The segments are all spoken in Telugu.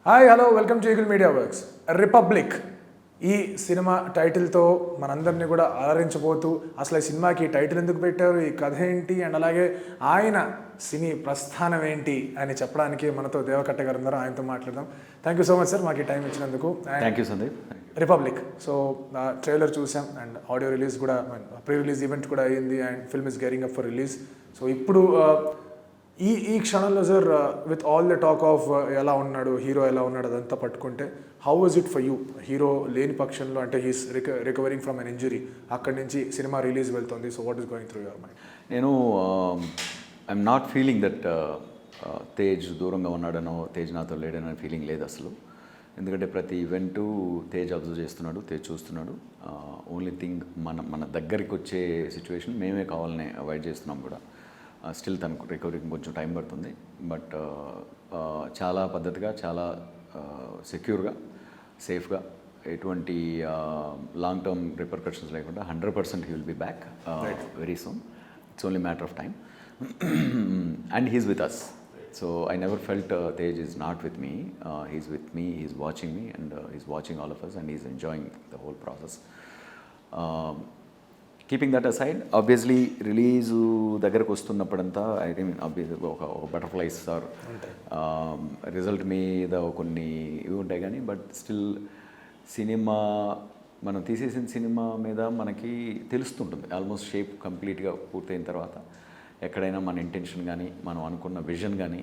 Hi hello welcome to eagle media works. Republic ఈ సినిమా టైటిల్తో మనందరినీ కూడా అలరించబోతూ అసలు ఈ సినిమాకి టైటిల్ ఎందుకు పెట్టారు, ఈ కథ ఏంటి, అండ్ అలాగే ఆయన సినీ ప్రస్థానం ఏంటి అని చెప్పడానికి మనతో దేవకట్ట గారు ఉన్నారు. ఆయనతో మాట్లాడదాం. Thank you so much sir, మాకు ఈ టైం ఇచ్చినందుకు. Thank you Sandeep. Republic, so trailer చూసాం అండ్ ఆడియో రిలీజ్ కూడా, ప్రీ రిలీజ్ ఈవెంట్ కూడా అయ్యింది and film is gearing up for release. So ఇప్పుడు ఈ క్షణంలో sir, with all the talk of ఎలా ఉన్నాడు హీరో, ఎలా ఉన్నాడు అదంతా పట్టుకుంటే, how was it for you? Hero లేని పక్షంలో, అంటే he's recovering from an injury, అక్కడి నుంచి సినిమా రిలీజ్ వెళ్తుంది. So what is going through your mind? నేను I'm not feeling that Tej దూరంగా ఉన్నాడనో, తేజ్ నాతో లేడనో ఫీలింగ్ లేదు అసలు. ఎందుకంటే ప్రతి ఈవెంటు తేజ్ అబ్జర్వ్ చేస్తున్నాడు, తేజ్ చూస్తున్నాడు. ఓన్లీ థింగ్ మన దగ్గరికి వచ్చే సిచ్యువేషన్ మేమే కావాలని అవాయిడ్ చేస్తున్నాం కూడా. స్టిల్ తనకు రికవరీకి కొంచెం టైం పడుతుంది. బట్ చాలా పద్ధతిగా, చాలా సెక్యూర్గా, సేఫ్గా, ఎటువంటి లాంగ్ టర్మ్ రిపర్కషన్స్ లేకుండా 100% he will be back very soon. It's only matter of time. And he's with us. So I never felt Tej is not with me. He's with me, he's watching me, and he's watching all of us, and he's enjoying the whole process. Keeping that aside, obviously release దగ్గరకు వస్తున్నప్పుడంతా ఐ మీన్ ఆబ్వియస్లీ ఒక బటర్ఫ్లైస్ ఆర్ రిజల్ట్ మీద కొన్ని ఇవి ఉంటాయి. కానీ బట్ స్టిల్ సినిమా, మనం తీసేసిన సినిమా మీద మనకి తెలుస్తుంటుంది. ఆల్మోస్ట్ షేప్ కంప్లీట్గా పూర్తయిన తర్వాత ఎక్కడైనా మన ఇంటెన్షన్ కానీ, మనం అనుకున్న విజన్ కానీ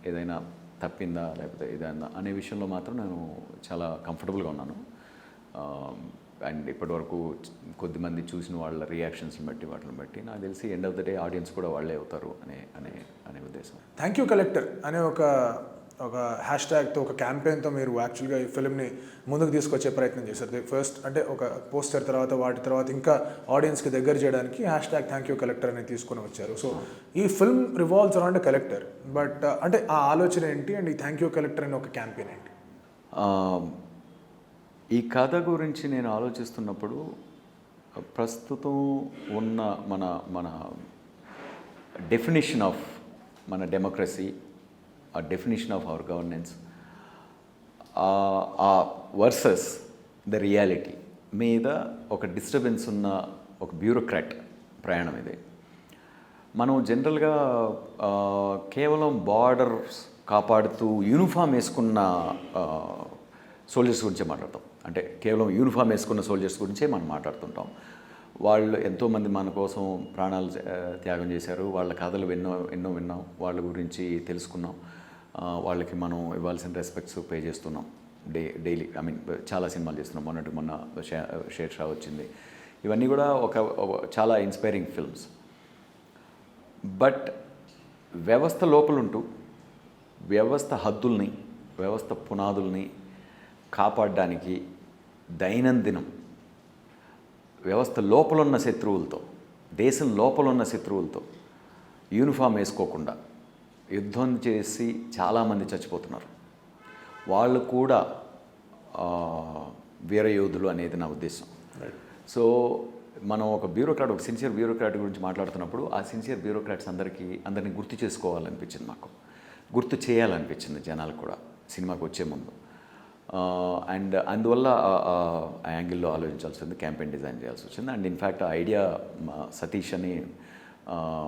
ఏదైనా తప్పిందా లేకపోతే ఏదైనా అనే విషయంలో మాత్రం నేను చాలా కంఫర్టబుల్గా ఉన్నాను. అండ్ ఇప్పటివరకు కొద్దిమంది చూసిన వాళ్ళ రియాక్షన్స్ని బట్టి, వాటిని బట్టి నాకు తెలిసి end of the day audience కూడా వాళ్ళే అవుతారు అనే ఉద్దేశం. థ్యాంక్ యూ కలెక్టర్ అనే ఒక హ్యాష్ ట్యాగ్తో, ఒక క్యాంపెయిన్తో మీరు యాక్చువల్గా ఈ ఫిల్మ్ని ముందుకు తీసుకొచ్చే ప్రయత్నం చేశారు. ఫస్ట్ అంటే ఒక పోస్టర్ తర్వాత, వాటి తర్వాత ఇంకా ఆడియన్స్కి దగ్గర చేయడానికి hash tag thank you collector అనేది తీసుకొని వచ్చారు. సో ఈ film revolves around collector, but అంటే ఆ ఆలోచన ఏంటి అండ్ ఈ థ్యాంక్ యూ కలెక్టర్ అనే ఒక క్యాంపెయిన్ ఏంటి? ఈ కథ గురించి నేను ఆలోచిస్తున్నప్పుడు ప్రస్తుతం ఉన్న మన డెఫినేషన్ ఆఫ్ మన డెమోక్రసీ, ఆ definition of our governance versus the reality మీద ఒక డిస్టర్బెన్స్ ఉన్న ఒక బ్యూరోక్రాట్ ప్రయాణం ఇది. మనం జనరల్గా కేవలం బార్డర్స్ కాపాడుతూ యూనిఫామ్ వేసుకున్న సోల్జర్స్ గురించే మాట్లాడతాం. అంటే కేవలం యూనిఫామ్ వేసుకున్న సోల్జర్స్ గురించే మనం మాట్లాడుతుంటాం. వాళ్ళు ఎంతోమంది మన కోసం ప్రాణాలు త్యాగం చేశారు. వాళ్ళ కథలు ఎన్నో విన్నాం, వాళ్ళ గురించి తెలుసుకున్నాం. వాళ్ళకి మనం ఇవ్వాల్సిన రెస్పెక్ట్స్ పే చేస్తున్నాం డైలీ. ఐ మీన్ చాలా సినిమాలు చేస్తున్నాం. మొన్న షేర్ షా వచ్చింది. ఇవన్నీ కూడా ఒక చాలా ఇన్స్పైరింగ్ ఫిల్మ్స్. బట్ వ్యవస్థ లోపలుంటూ వ్యవస్థ హద్దుల్ని, వ్యవస్థ పునాదుల్ని కాపాడడానికి దైనందినం వ్యవస్థ లోపలున్న శత్రువులతో, దేశం లోపలున్న శత్రువులతో యూనిఫామ్ వేసుకోకుండా యుద్ధం చేసి చాలామంది చచ్చిపోతున్నారు. వాళ్ళు కూడా వీరయోధులు అనేది నా ఉద్దేశం. సో మనం ఒక బ్యూరోక్రాట్, ఒక సిన్సియర్ బ్యూరోక్రాట్ గురించి మాట్లాడుతున్నప్పుడు ఆ సిన్సియర్ బ్యూరోక్రాట్స్ అందరినీ గుర్తు చేసుకోవాలనిపించింది, నాకు గుర్తు చేయాలనిపించింది జనాలకు కూడా సినిమాకి వచ్చే ముందు. అండ్ అందువల్ల ఆ యాంగిల్లో ఆలోచించాల్సి వచ్చింది, క్యాంపెయిన్ డిజైన్ చేయాల్సి వచ్చింది. అండ్ ఇన్ఫ్యాక్ట్ ఆ ఐడియా సతీష్ అని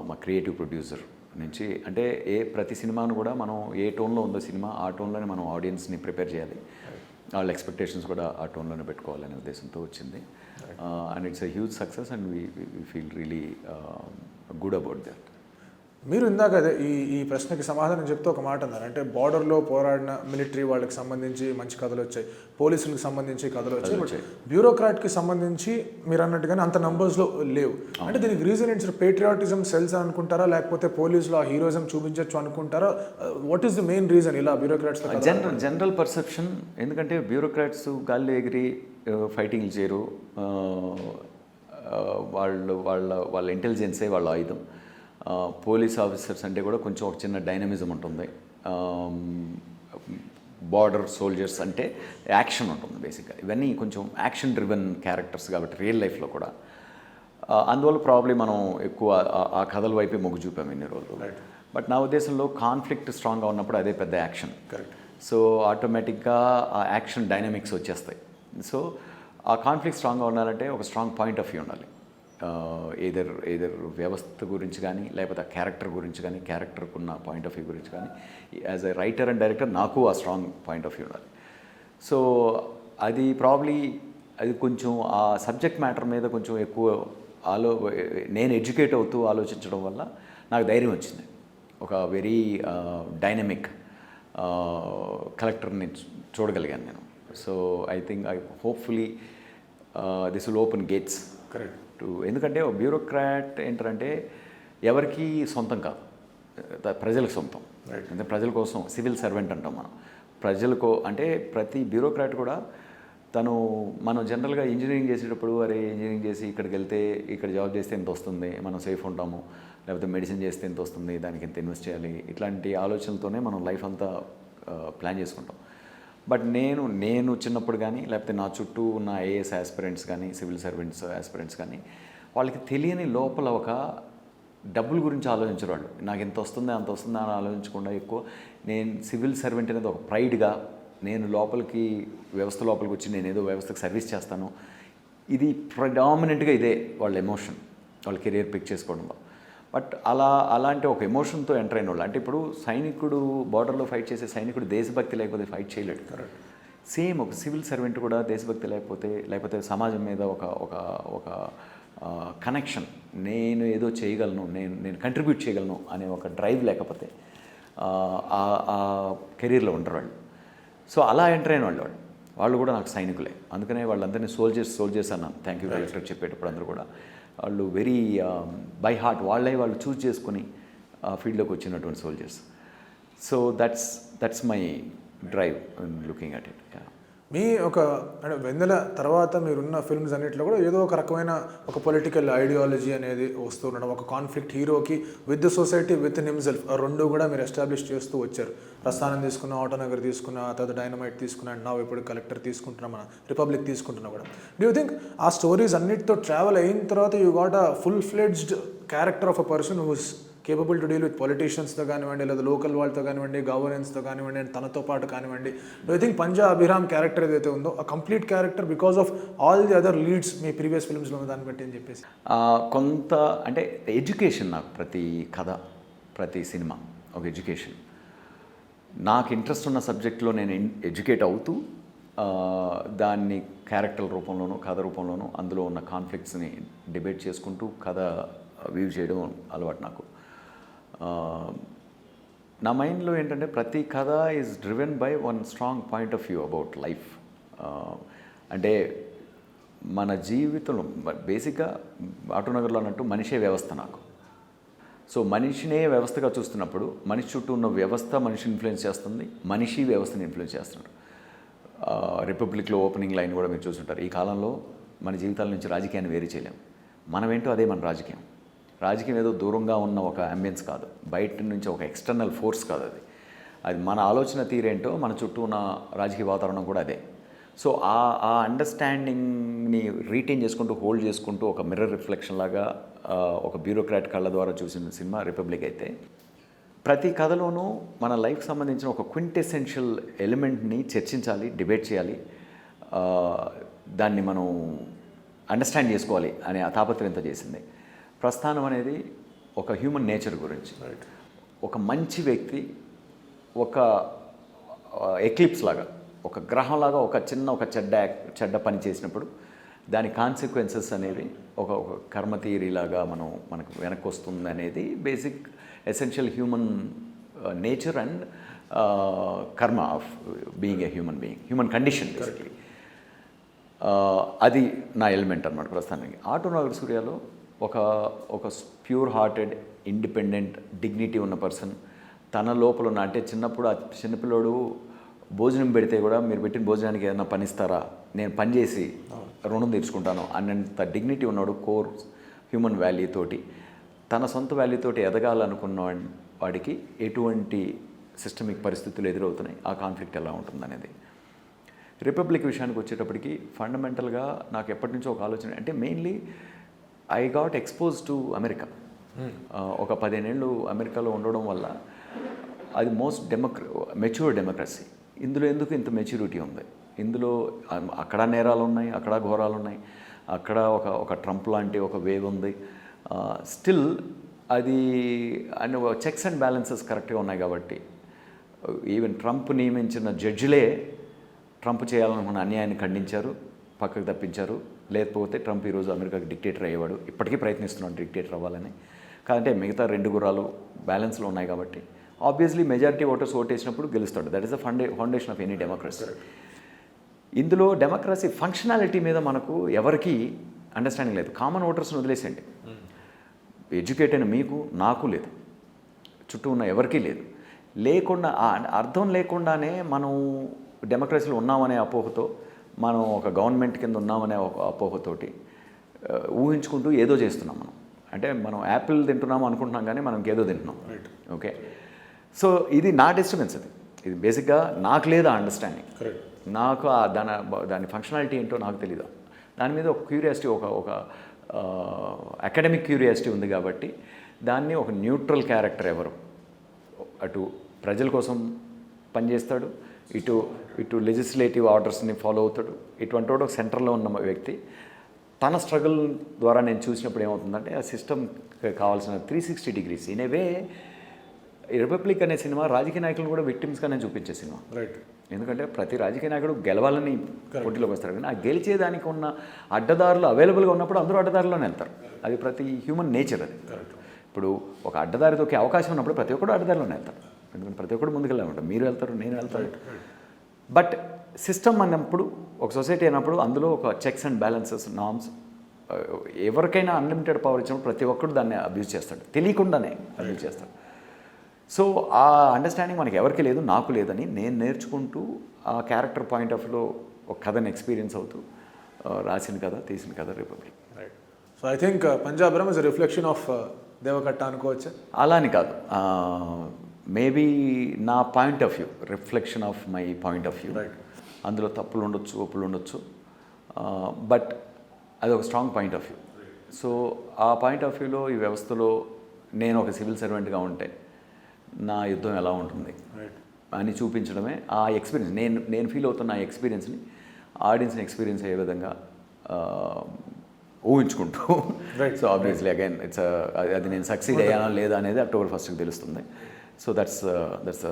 మా క్రియేటివ్ ప్రొడ్యూసర్ నుంచి, అంటే ప్రతి సినిమాను కూడా మనం ఏ టోన్లో ఉందో సినిమా, ఆ టోన్లోనే మనం ఆడియన్స్ని ప్రిపేర్ చేయాలి, వాళ్ళ ఎక్స్పెక్టేషన్స్ కూడా ఆ టోన్లోనే పెట్టుకోవాలనే ఉద్దేశంతో వచ్చింది. And it's a huge success and we feel really good about that. మీరు ఇందాక అదే ఈ ప్రశ్నకి సమాధానం చెప్తూ ఒక మాట అన్నారు, అంటే బార్డర్లో పోరాడిన మిలిటరీ వాళ్ళకి సంబంధించి మంచి కథలు వచ్చాయి, పోలీసులకు సంబంధించి కథలు వచ్చాయి, బ్యూరోక్రాట్కి సంబంధించి మీరు అన్నట్టుగానే అంత నంబర్స్లో లేవు. అంటే దీనికి రీజన్ ఏంటి? పేట్రియాటిజం సెల్స్ అనుకుంటారా, లేకపోతే పోలీసులో ఆ హీరోయిజం చూపించవచ్చు అనుకుంటారా? What is the main reason ఇలా బ్యూరోక్రాట్స్? General perception. ఎందుకంటే బ్యూరోక్రాట్స్ గాల్లో ఎగిరి ఫైటింగ్లు చేయరు. వాళ్ళ ఇంటెలిజెన్సే వాళ్ళ ఆయుధం. పోలీస్ ఆఫీసర్స్ అంటే కూడా కొంచెం ఒక చిన్న డైనమిజం ఉంటుంది. బార్డర్ సోల్జర్స్ అంటే యాక్షన్ ఉంటుంది బేసిక్గా. ఇవన్నీ కొంచెం యాక్షన్ డ్రివెన్ క్యారెక్టర్స్ కాబట్టి రియల్ లైఫ్లో కూడా. అందువల్ల ప్రాబ్లీ మనం ఎక్కువ ఆ కథల వైపే మొగ్గు చూపాము ఇన్ని రోజులు. బట్ నా ఉద్దేశంలో కాన్ఫ్లిక్ట్ స్ట్రాంగ్గా ఉన్నప్పుడు అదే పెద్ద యాక్షన్. కరెక్ట్. సో ఆటోమేటిక్గా ఆ యాక్షన్ డైనమిక్స్ వచ్చేస్తాయి. సో ఆ కాన్ఫ్లిక్ట్ స్ట్రాంగ్గా ఉండాలంటే ఒక స్ట్రాంగ్ పాయింట్ ఆఫ్ వ్యూ ఉండాలి. ఏదర్ వ్యవస్థ గురించి కానీ, లేకపోతే ఆ క్యారెక్టర్ గురించి కానీ, క్యారెక్టర్కి ఉన్న పాయింట్ ఆఫ్ వ్యూ గురించి కానీ, as a writer and director నాకు ఆ స్ట్రాంగ్ పాయింట్ ఆఫ్ వ్యూ ఉండాలి. సో అది అది కొంచెం ఆ సబ్జెక్ట్ మ్యాటర్ మీద కొంచెం ఎక్కువ నేను ఎడ్యుకేట్ అవుతూ ఆలోచించడం వల్ల నాకు ధైర్యం వచ్చింది. ఒక వెరీ డైనమిక్ కలెక్టర్ని చూడగలిగాను నేను. So I think hopefully this will open gates correct to. ఎందుకంటే బ్యూరోక్రాట్ ఏంటంటే ఎవరికి సొంతం కాదు, ప్రజలకు సొంతం. అంటే ప్రజల కోసం సివిల్ సర్వెంట్ అంటాం మనం. అంటే ప్రతి బ్యూరోక్రాట్ కూడా మనం జనరల్గా ఇంజనీరింగ్ చేసేటప్పుడు ఇంజనీరింగ్ చేసి ఇక్కడికి వెళ్తే ఇక్కడ జాబ్ చేస్తే ఎంత వస్తుంది, మనం సేఫ్ ఉంటాము, లేకపోతే మెడిసిన్ చేస్తే ఎంత వస్తుంది, దానికి ఎంత ఇన్వెస్ట్ చేయాలి, ఇట్లాంటి ఆలోచనలతోనే మనం లైఫ్ అంతా ప్లాన్ చేసుకుంటాం. బట్ నేను చిన్నప్పుడు కానీ, లేకపోతే నా చుట్టూ ఉన్న ఐఏఎస్ ఆస్పిరెంట్స్ కానీ, సివిల్ సర్వెంట్స్ ఆస్పిరెంట్స్ కానీ, వాళ్ళకి తెలియని లోపల ఒక డబ్బుల గురించి ఆలోచించరు వాళ్ళు. నాకు ఎంత వస్తుందా అంత వస్తుందా అని ఆలోచించకుండా ఎక్కువ నేను సివిల్ సర్వెంట్ అనేది ఒక ప్రైడ్గా, నేను వ్యవస్థ లోపలికి వచ్చి నేను ఏదో వ్యవస్థకు సర్వీస్ చేస్తాను, ఇది ప్రెడామినెంట్గా ఇదే వాళ్ళ ఎమోషన్, వాళ్ళ కెరియర్ పిక్ చేసుకోవడంలో. బట్ అలాంటి ఒక ఎమోషన్తో ఎంటర్ అయిన వాళ్ళు, అంటే ఇప్పుడు సైనికుడు బార్డర్లో ఫైట్ చేసే సైనికుడు దేశభక్తి లేకపోతే ఫైట్ చేయలేడు. సేమ్ ఒక సివిల్ సర్వెంట్ కూడా దేశభక్తి లేకపోతే సమాజం మీద ఒక కనెక్షన్, నేను ఏదో చేయగలను, నేను కంట్రిబ్యూట్ చేయగలను అనే ఒక డ్రైవ్ లేకపోతే ఆ కెరీర్లో ఉంటారు వాళ్ళు. సో అలా ఎంటర్ అయిన వాళ్ళు కూడా నాకు సైనికులే. అందుకనే వాళ్ళందరినీ సోల్జర్స్ అన్నాను. థ్యాంక్ యూ డైరెక్టర్ చెప్పేటప్పుడు అందరూ కూడా వాళ్ళు వెరీ బై హార్ట్ వాళ్ళు చూస్ చేసుకుని ఫీల్డ్లోకి వచ్చినటువంటి soldiers. So that's my drive in looking at it. మీ అంటే వెన్నెల తర్వాత మీరున్న ఫిల్మ్స్ అన్నింటిలో కూడా ఏదో ఒక రకమైన ఒక పొలిటికల్ ఐడియాలజీ అనేది వస్తూ ఉండడం, ఒక కాన్ఫ్లిక్ట్ హీరోకి with the society with in himself, ఆ రెండు కూడా మీరు ఎస్టాబ్లిష్ చేస్తూ వచ్చారు. ప్రస్థానం తీసుకున్న, ఆటోనగర్ తీసుకున్న, తర్వాత డైనమైట్ తీసుకున్న, అండ్ నా ఇప్పుడు కలెక్టర్ తీసుకుంటున్నా, మన రిపబ్లిక్ తీసుకుంటున్నా కూడా. డూ యూ థింక్ ఆ స్టోరీస్ అన్నిటితో ట్రావెల్ అయిన తర్వాత you got a full fledged character of a person who's capable to deal with పొలిటీషియన్స్తో కానివ్వండి, లేదా లోకల్ వాళ్ళతో కానివ్వండి, గవర్నెన్స్తో కానివ్వండి, అండ్ తనతో పాటు కానివ్వండి. Do you think Panja Abhiram character ఏదైతే ఉందో ఆ complete character because of all the other leads మీ ప్రీవియస్ ఫిల్మ్స్లో దాన్ని బట్టి అని చెప్పేసి కొంత అంటే ఎడ్యుకేషన్, నాకు ప్రతి కథ, ప్రతి సినిమా ఒక ఎడ్యుకేషన్. నాకు ఇంట్రెస్ట్ ఉన్న సబ్జెక్ట్లో నేను ఎడ్యుకేట్ అవుతూ దాన్ని క్యారెక్టర్ రూపంలోనూ, కథ రూపంలోనూ, అందులో ఉన్న కాన్ఫ్లిక్ట్స్ని డిబేట్ చేసుకుంటూ కథ వ్యూ చేయడం అలవాటు నాకు. నా మైండ్లో ఏంటంటే ప్రతి కథ is driven by one strong point of view about life. అంటే మన జీవితంలో బేసిక్గా ఆటోనగర్లో అన్నట్టు మనిషే వ్యవస్థ నాకు. సో మనిషినే వ్యవస్థగా చూస్తున్నప్పుడు మనిషి చుట్టూ ఉన్న వ్యవస్థ మనిషిని ఇన్ఫ్లుయెన్స్ చేస్తుంది, మనిషి వ్యవస్థని ఇన్ఫ్లుయెన్స్ చేస్తున్నాడు. రిపబ్లిక్లో ఓపెనింగ్ లైన్ కూడా మీరు చూస్తుంటారు. ఈ కాలంలో మన జీవితాల నుంచి రాజకీయాన్ని వేరు చేయలేము. మనమేంటో అదే మన రాజకీయం. రాజకీయం ఏదో దూరంగా ఉన్న ఒక అంబియన్స్ కాదు, బయట నుంచి ఒక ఎక్స్టర్నల్ ఫోర్స్ కాదు, అది మన ఆలోచన తీరేంటో మన చుట్టూ ఉన్న రాజకీయ వాతావరణం కూడా అదే. సో ఆ అండర్స్టాండింగ్ని రీటైన్ చేసుకుంటూ, హోల్డ్ చేసుకుంటూ, ఒక మిర్రర్ రిఫ్లెక్షన్ లాగా ఒక బ్యూరోక్రాట్ కళ్ళ ద్వారా చూసిన సినిమా రిపబ్లిక్. అయితే ప్రతి కథలోనూ మన లైఫ్కి సంబంధించిన ఒక క్వింటెసెన్షియల్ ఎలిమెంట్ని చర్చించాలి, డిబేట్ చేయాలి, దాన్ని మనం అండర్స్టాండ్ చేసుకోవాలి అనే ఆ తాపత్రయంతో చేసింది. ప్రస్థానం అనేది ఒక హ్యూమన్ నేచర్ గురించి, ఒక మంచి వ్యక్తి ఒక ఎక్లిప్స్ లాగా, ఒక గ్రహంలాగా ఒక చెడ్డ పని చేసినప్పుడు దాని కాన్సిక్వెన్సెస్ అనేవి ఒక కర్మ థియరీ లాగా మనకు వెనక్కి వస్తుంది అనేది basic essential human nature and karma of being a human condition basically. అది నా ఎలిమెంట్ అనమాట ప్రస్తుతానికి. ఆటోనగర్ సూర్యలో ఒక ప్యూర్ హార్టెడ్, ఇండిపెండెంట్, డిగ్నిటీ ఉన్న పర్సన్, తన లోపల ఉన్న, అంటే చిన్నప్పుడు ఆ చిన్నపిల్లోడు భోజనం పెడితే కూడా మీరు పెట్టిన భోజనానికి ఏదైనా పనిస్తారా, నేను పని చేసి రుణం తీర్చుకుంటాను అన్నంత డిగ్నిటీ ఉన్నాడు. కోర్ హ్యూమన్ వాల్యూ తోటి, తన సొంత వాల్యూ తోటి ఎదగాలనుకున్న వాడికి ఎటువంటి సిస్టమిక్ పరిస్థితులు ఎదురవుతున్నాయి, ఆ కాన్ఫ్లిక్ట్ ఎలా ఉంటుంది అనేది. రిపబ్లిక్ విషయానికి వచ్చేటప్పటికి ఫండమెంటల్గా నాకు ఎప్పటి నుంచో ఒక ఆలోచన, అంటే mainly I got expose to America. ఒక 15 ఏళ్ళు అమెరికాలో ఉండడం వల్ల అది మోస్ట్ మెచ్యూర్ డెమోక్రసీ. ఇందులో ఎందుకు ఇంత మెచ్యూరిటీ ఉంది, ఇందులో అక్కడ నేరాలు ఉన్నాయి, అక్కడ ఘోరాలు ఉన్నాయి, అక్కడ ఒక ట్రంప్ లాంటి ఒక వేవ్ ఉంది. స్టిల్ అది అని చెక్స్ అండ్ బ్యాలెన్సెస్ కరెక్ట్గా ఉన్నాయి కాబట్టి ఈవెన్ ట్రంప్ నియమించిన జడ్జిలే ట్రంప్ చేయాలనుకున్న అన్యాయాన్ని ఖండించారు, పక్కకు తప్పించారు. లేకపోతే ట్రంప్ ఈరోజు అమెరికాకి డిక్టేటర్ అయ్యేవాడు. ఇప్పటికీ ప్రయత్నిస్తున్నాడు డిక్టేటర్ అవ్వాలని. కాదంటే మిగతా 2 గుర్రాలు బ్యాలెన్స్లో ఉన్నాయి కాబట్టి ఆబ్వియస్లీ మెజారిటీ ఓటర్స్ ఓటేసినప్పుడు గెలుస్తాడు. That is the foundation of any democracy. ఇందులో డెమోక్రసీ ఫంక్షనాలిటీ మీద మనకు ఎవరికీ అండర్స్టాండింగ్ లేదు. కామన్ ఓటర్స్ని వదిలేసేయండి, ఎడ్యుకేట్ అయిన మీకు నాకు లేదు, చుట్టూ ఉన్న ఎవరికీ లేదు. లేకుండా అర్థం లేకుండానే మనం డెమోక్రసీలో ఉన్నామనే అపోహతో, మనం ఒక గవర్నమెంట్ కింద ఉన్నామనే ఒక అపోహతోటి ఊహించుకుంటూ ఏదో చేస్తున్నాం మనం. అంటే మనం యాపిల్ తింటున్నాము అనుకుంటున్నాం కానీ మనం ఇంకేదో తింటున్నాం. ఓకే, సో ఇది నా డిస్టర్బెన్స్. ఇది బేసిక్గా నాకు లేదా అండర్స్టాండింగ్. నాకు దాని ఫంక్షనాలిటీ ఏంటో నాకు తెలీదు. దాని మీద ఒక క్యూరియాసిటీ, ఒక అకాడమిక్ క్యూరియాసిటీ ఉంది కాబట్టి దాన్ని ఒక న్యూట్రల్ క్యారెక్టర్ ఎవరు, అటు ప్రజల కోసం పనిచేస్తాడు, ఇటు లెజిస్లేటివ్ ఆర్డర్స్ని ఫాలో అవుతాడు. ఇటువంటి వాడు ఒక సెంటర్లో ఉన్న వ్యక్తి. తన స్ట్రగుల్ ద్వారా నేను చూసినప్పుడు ఏమవుతుందంటే ఆ సిస్టమ్ కావాల్సిన 360 degrees in a way. Republic అనే సినిమా రాజకీయ నాయకులను కూడా విక్టిమ్స్గానే చూపించే సినిమా. రైట్. ఎందుకంటే ప్రతి రాజకీయ నాయకుడు గెలవాలని పోటీలోకి వస్తారు, కానీ ఆ గెలిచేదానికి ఉన్న అడ్డదారులు అవైలబుల్గా ఉన్నప్పుడు అందరూ అడ్డదారిలోనే వెళ్తారు. అది ప్రతి హ్యూమన్ నేచర్. అది ఇప్పుడు ఒక అడ్డదారి తొక్కే అవకాశం ఉన్నప్పుడు ప్రతి ఒక్కరు అడ్డదారిలోనే వెళ్తారు. ఎందుకంటే ప్రతి ఒక్కరు ముందుకు వెళ్ళాలంటారు, మీరు వెళ్తారు, నేను వెళ్తాను. బట్ సిస్టమ్ అన్నప్పుడు, ఒక సొసైటీ అన్నప్పుడు అందులో ఒక చెక్స్ అండ్ బ్యాలెన్సెస్, నార్మ్స్, ఎవరికైనా అన్లిమిటెడ్ పవర్ ఇచ్చినప్పుడు ప్రతి ఒక్కరు దాన్ని అబ్యూజ్ చేస్తాడు, తెలియకుండానే అబ్యూజ్ చేస్తాడు. సో ఆ అండర్స్టాండింగ్ మనకి ఎవరికి లేదు, నాకు లేదని నేను నేర్చుకుంటూ ఆ క్యారెక్టర్ పాయింట్ ఆఫ్ వ్యూలో ఒక కథని ఎక్స్పీరియన్స్ అవుతూ రాసిన కథ, తీసిన కథ republic. Right. So I think పంజాబరం is reflection of Deva Katta అనుకోవచ్చు. అలా అని కాదు, మేబీ నా point of view, reflection of my point of view. అందులో తప్పులు ఉండొచ్చు, ఒప్పులు ఉండొచ్చు, బట్ అది ఒక strong point of view. So ఆ పాయింట్ ఆఫ్ వ్యూలో ఈ వ్యవస్థలో నేను ఒక సివిల్ సర్వెంట్గా ఉంటే నా యుద్ధం ఎలా ఉంటుంది అని చూపించడమే ఆ ఎక్స్పీరియన్స్. నేను ఫీల్ అవుతున్న ఆ ఎక్స్పీరియన్స్ని ఆడియన్స్ని ఎక్స్పీరియన్స్ అయ్యే విధంగా ఊహించుకుంటూ. సో ఆబ్వియస్లీ అగైన్ ఇట్స్ అది నేను సక్సీడ్ అయ్యానా లేదా అనేది October 1st తెలుస్తుంది. So that's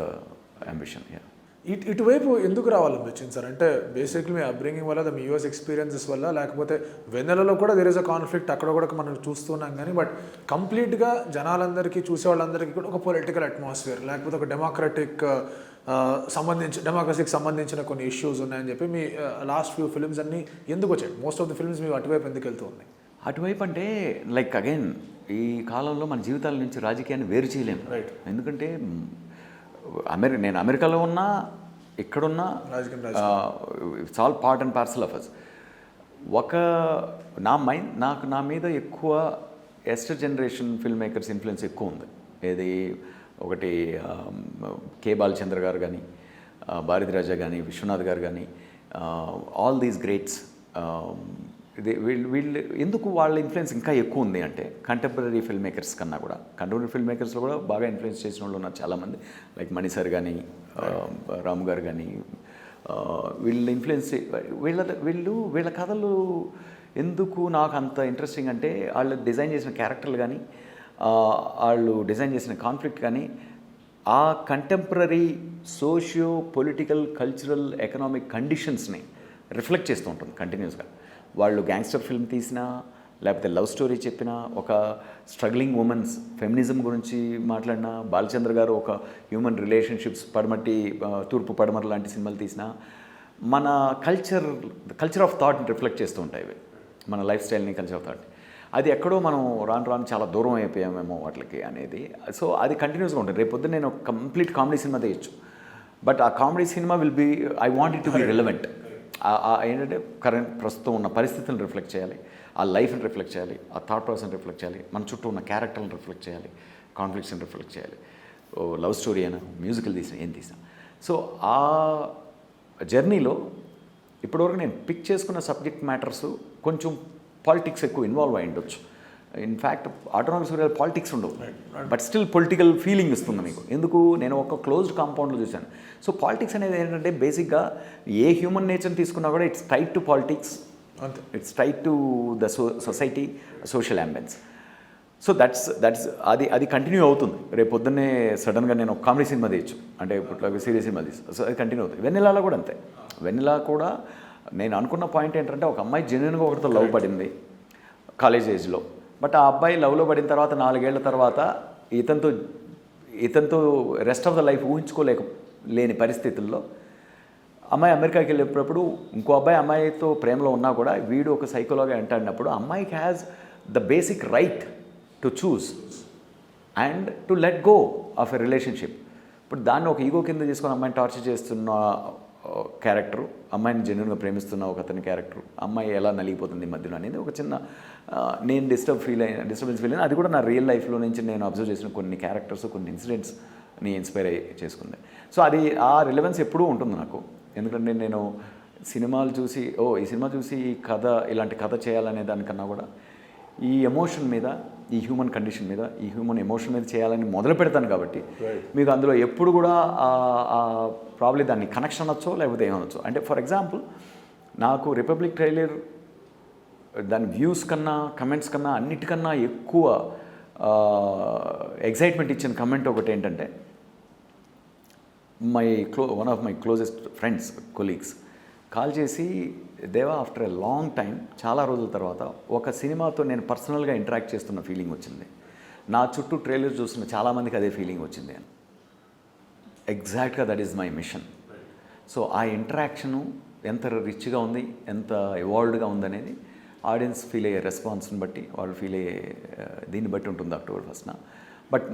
ambition. ఇటువైపు ఎందుకు రావాలనిపించింది సార్? అంటే బేసిక్లీ మీ అప్బ్రింగింగ్ వల్ల, మీ యూఎస్ ఎక్స్పీరియన్సెస్ వల్ల, లేకపోతే వెన్నెలలో కూడా దేర్ ఇస్ అ కాన్ఫ్లిక్ట్, అక్కడ కూడా మనం చూస్తున్నాం. కానీ బట్ కంప్లీట్గా జనాలందరికీ, చూసే వాళ్ళందరికీ కూడా ఒక పొలిటికల్ అట్మాస్ఫియర్, లేకపోతే ఒక డెమోక్రసీకి సంబంధించిన కొన్ని ఇష్యూస్ ఉన్నాయని చెప్పి మీ లాస్ట్ ఫ్యూ ఫిల్మ్స్ అన్నీ ఎందుకు వచ్చాయి? మోస్ట్ ఆఫ్ ది ఫిల్మ్స్ మీ అటువైపు ఎందుకు వెళ్తూ ఉన్నాయి? అటువైపు అంటే లైక్ అగైన్ ఈ కాలంలో మన జీవితాల నుంచి రాజకీయాన్ని వేరు చేయలేము. రైట్. ఎందుకంటే నేను అమెరికాలో ఉన్నా, ఇక్కడున్నా, it's all part and parcel of us. నా మీద ఎక్కువ yester generation film makers influence ఎక్కువ ఉంది. ఏది ఒకటి కే బాలచంద్ర గారు కానీ, భారతి రాజా కానీ, విశ్వనాథ్ గారు కానీ, ఆల్ దీస్ గ్రేట్స్. వీళ్ళు ఎందుకు వాళ్ళ ఇన్ఫ్లుయెన్స్ ఇంకా ఎక్కువ ఉంది అంటే కంటెంపరీ ఫిల్మ్ మేకర్స్ కన్నా కూడా, కంటెంపరీ ఫిల్మ్ మేకర్స్లో కూడా బాగా ఇన్ఫ్లుయెన్స్ చేసిన వాళ్ళు ఉన్నారు చాలామంది. లైక్ మణి సార్ కానీ, రామ్ గారు కానీ, వీళ్ళ ఇన్ఫ్లుయెన్స్, వీళ్ళ కథలు ఎందుకు నాకు అంత ఇంట్రెస్టింగ్ అంటే వాళ్ళు డిజైన్ చేసిన క్యారెక్టర్లు కానీ, వాళ్ళు డిజైన్ చేసిన కాన్ఫ్లిక్ట్ కానీ ఆ contemporary socio political cultural economic కండిషన్స్ని రిఫ్లెక్ట్ చేస్తూ ఉంటుంది కంటిన్యూస్గా. వాళ్ళు గ్యాంగ్స్టర్ ఫిల్మ్ తీసినా, లేకపోతే లవ్ స్టోరీ చెప్పినా, ఒక స్ట్రగ్లింగ్ ఉమెన్స్ ఫెమినిజం గురించి మాట్లాడినా, బాలచంద్ర గారు ఒక హ్యూమన్ రిలేషన్షిప్స్, తూర్పు పడమర లాంటి సినిమాలు తీసినా, మన కల్చర్ ఆఫ్ థాట్ని రిఫ్లెక్ట్ చేస్తూ ఉంటాయి ఇవి, మన లైఫ్ స్టైల్ని, కల్చర్ ఆఫ్ థాట్. అది ఎక్కడో మనం రాను చాలా దూరం అయిపోయామేమో వాటికి అనేది. సో అది కంటిన్యూస్గా ఉంటుంది. రేపు పొద్దున్న నేను ఒక కంప్లీట్ కామెడీ సినిమా తీయచ్చు, బట్ ఆ comedy cinema will be, I want it to be relevant. ఏంటంటే ప్రస్తుతం ఉన్న పరిస్థితులను రిఫ్లెక్ట్ చేయాలి, ఆ లైఫ్ని రిఫ్లెక్ట్ చేయాలి, ఆ థాట్ ప్రాసెస్ని రిఫ్లెక్ట్ చేయాలి, మన చుట్టూ ఉన్న క్యారెక్టర్ని రిఫ్లెక్ట్ చేయాలి, కాన్ఫ్లిక్ట్స్ని రిఫ్లెక్ట్ చేయాలి. లవ్ స్టోరీ అయినా, మ్యూజికల్ తీసినా, ఏం తీసినా. సో ఆ జర్నీలో ఇప్పటివరకు నేను పిక్ చేసుకున్న సబ్జెక్ట్ మ్యాటర్స్ కొంచెం పాలిటిక్స్ ఎక్కువ ఇన్వాల్వ్ అయి ఉండొచ్చు. ఇన్ఫ్యాక్ట్ ఆటోనామస్ సూర్య పాలిటిక్స్ ఉండవు, బట్ స్టిల్ పొలిటికల్ ఫీలింగ్ ఇస్తుంది మీకు. ఎందుకు, నేను ఒక క్లోజ్డ్ కాంపౌండ్లో చూశాను. సో పాలిటిక్స్ అనేది ఏంటంటే బేసిక్గా ఏ హ్యూమన్ నేచర్ని తీసుకున్నా కూడా it's tight to politics, it's tight to the society, social ambience. So that's అది కంటిన్యూ అవుతుంది. రేపు పొద్దున్నే సడన్గా నేను ఒక కామెడీ సినిమా తీయచ్చు, అంటే ఇప్పుడు సీరియస్ సినిమా తీసు, సో అది కంటిన్యూ అవుతుంది. వెన్నెలాలో కూడా అంతే. వెన్నెలా కూడా నేను అనుకున్న పాయింట్ ఏంటంటే ఒక అమ్మాయి జెన్యున్గా ఒకరితో లవ్ పడింది కాలేజ్ ఏజ్లో, బట్ ఆ అబ్బాయి లవ్లో పడిన తర్వాత 4 ఏళ్ల తర్వాత ఇతనితో రెస్ట్ ఆఫ్ ద లైఫ్ లేని పరిస్థితుల్లో అమ్మాయి అమెరికాకి వెళ్ళేటప్పుడు ఇంకో అబ్బాయి అమ్మాయితో ప్రేమలో ఉన్నా కూడా వీడు ఒక సైకోలాగా అంటాడినప్పుడు అమ్మాయికి has the basic right to choose and to let go of a relationship. ఇప్పుడు దాన్ని ఒక ఈగో కింద తీసుకొని అమ్మాయిని టార్చర్ చేస్తున్న క్యారెక్టరు, అమ్మాయిని జెన్యున్గా ప్రేమిస్తున్న ఒక అతని క్యారెక్టర్, అమ్మాయి ఎలా నలిగిపోతుంది ఈ మధ్యలో అనేది ఒక చిన్న నేను డిస్టర్బెన్స్ ఫీల్ అయిన, అది కూడా నా రియల్ లైఫ్లో నుంచి నేను అబ్జర్వ్ చేసిన కొన్ని క్యారెక్టర్స్, కొన్ని ఇన్సిడెంట్స్ని ఇన్స్పైర్ చేసుకుంది. సో అది ఆ రిలవెన్స్ ఎప్పుడూ ఉంటుంది నాకు. ఎందుకంటే నేను సినిమాలు చూసి ఈ సినిమా చూసి ఈ కథ ఇలాంటి కథ చేయాలనే దానికన్నా కూడా ఈ ఎమోషన్ మీద, ఈ హ్యూమన్ కండిషన్ మీద, ఈ హ్యూమన్ ఎమోషన్ మీద చేయాలని మొదలు పెడతాను. కాబట్టి మీకు అందులో ఎప్పుడు కూడా ప్రాబ్లీ దాన్ని కనెక్షన్ అనొచ్చో లేకపోతే ఏమనొచ్చో. అంటే ఫర్ ఎగ్జాంపుల్ నాకు రిపబ్లిక్ ట్రైలర్ దాని వ్యూస్ కన్నా, కమెంట్స్ కన్నా, అన్నిటికన్నా ఎక్కువ ఎగ్జైట్మెంట్ ఇచ్చిన కమెంట్ ఒకటి ఏంటంటే, one of my closest friends, colleagues call చేసి, దేవా ఆఫ్టర్ ఎ లాంగ్ టైం, చాలా రోజుల తర్వాత ఒక సినిమాతో నేను పర్సనల్గా ఇంటరాక్ట్ చేస్తున్న ఫీలింగ్ వచ్చింది. నా చుట్టూ ట్రైలర్ చూస్తున్న చాలామందికి అదే ఫీలింగ్ వచ్చింది అని. ఎగ్జాక్ట్గా that is my mission. So ఆ ఇంటరాక్షను ఎంత రిచ్గా ఉంది, ఎంత ఎవాల్వ్డ్గా ఉందనేది ఆడియన్స్ ఫీల్ అయ్యే రెస్పాన్స్ని బట్టి, వాళ్ళు ఫీల్ అయ్యే దీన్ని బట్టి ఉంటుంది October 1st. బట్